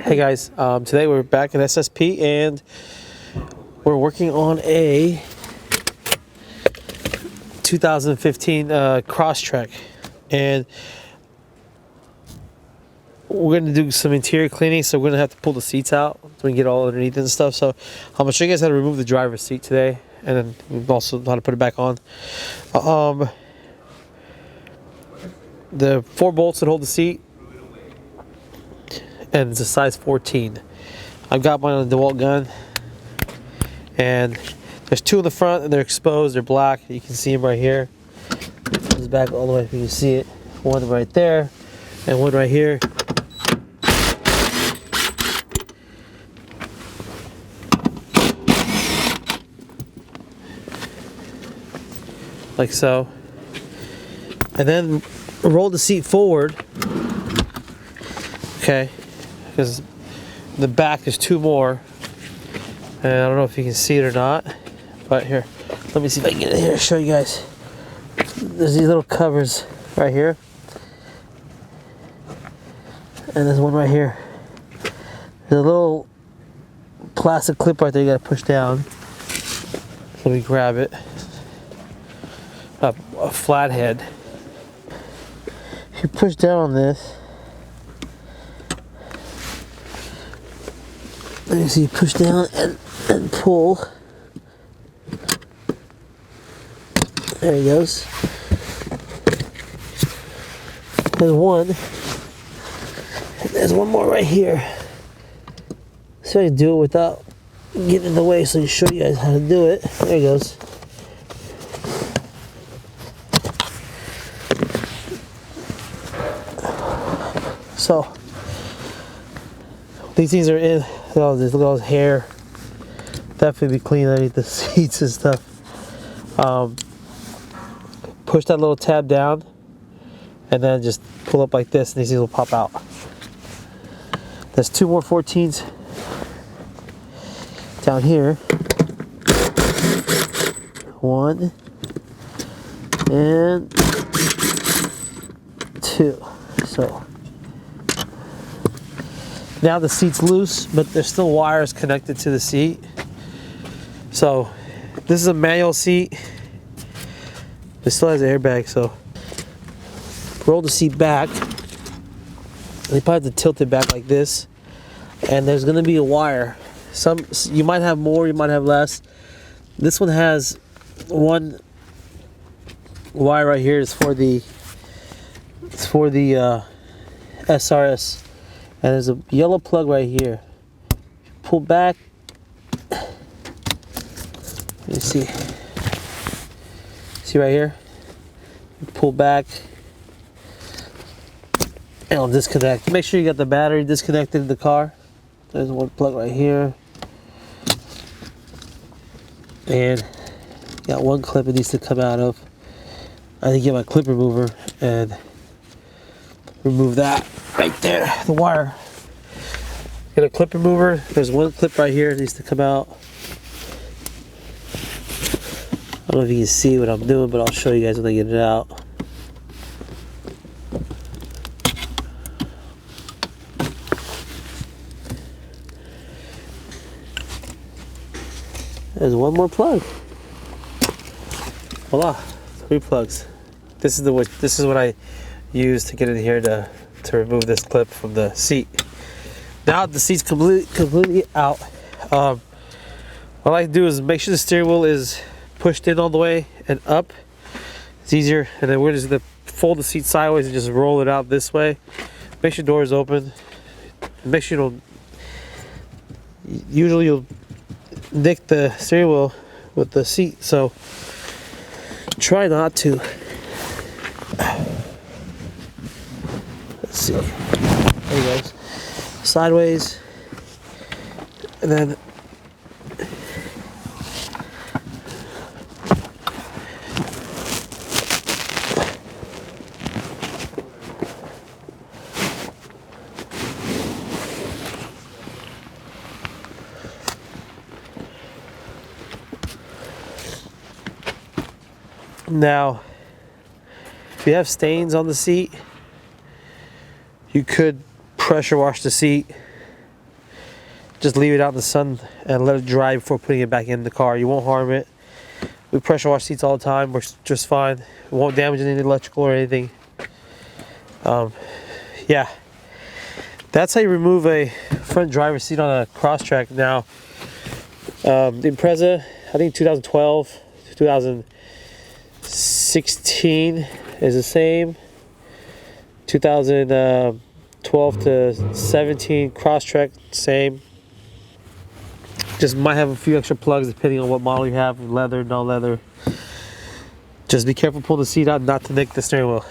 Hey guys, today we're back at SSP and we're working on a 2015 Crosstrek, and we're going to do some interior cleaning, so we're going to have to pull the seats out so we can get all underneath and stuff. So I'm going to show you guys how to remove the driver's seat today, and then also how to put it back on. The 4 bolts that hold the seat, and it's a size 14. I've got mine on a DeWalt gun, and there's 2 in the front and they're exposed, they're black. You can see them right here. It's back all the way if you can see it. One right there and one right here. Like so. And then roll the seat forward. Okay, because in the back there's 2 more, and I don't know if you can see it or not, but here, let me see if I can get it here, show you guys. There's these little covers right here, and there's one right here. There's a little plastic clip right there you gotta push down. Let me grab it. A flathead. If you push down on this, you see, push down and pull. There he goes. There's one. And there's one more right here. So I can do it without getting in the way, so I can show you guys how to do it. There he goes. So these things are in. Look at all this, look at all this hair. Definitely be clean underneath the seats and stuff. Push that little tab down and then just pull up like this, and these things will pop out. There's 2 more 14s down here. 1 and 2. So now the seat's loose, but there's still wires connected to the seat. So this is a manual seat. It still has an airbag, so roll the seat back. You probably have to tilt it back like this, and there's going to be a wire. You might have more, you might have less. This one has one wire right here. It's for the SRS. And there's a yellow plug right here. Pull back. Let me see. See right here? Pull back. And it'll disconnect. Make sure you got the battery disconnected in the car. There's one plug right here. And got one clip it needs to come out of. I need to get my clip remover and remove that. Right there, the wire. Get a clip remover. There's one clip right here that needs to come out. I don't know if you can see what I'm doing, but I'll show you guys when I get it out. There's one more plug. Voila, 3 plugs. This is what I use to get in here to remove this clip from the seat. Now the seat's completely out. What I like to do is make sure the steering wheel is pushed in all the way and up. It's easier. And then we're just gonna fold the seat sideways and just roll it out this way. Make sure the door is open. Make sure you don't. Usually you'll nick the steering wheel with the seat, so try not to. Let's see. There he goes. Sideways. And then now, if you have stains on the seat, you could pressure wash the seat just leave it out in the sun and let it dry before putting it back in the car. You won't harm it. We pressure wash seats all the time. Works just fine. It won't damage any electrical or anything. Yeah, that's how you remove a front driver's seat on a Crosstrek. Now, the Impreza, I think 2012, 2016 is the same. 2012 to 17 Crosstrek, same. Just might have a few extra plugs depending on what model you have, leather, no leather. Just be careful, pull the seat out not to nick the steering wheel.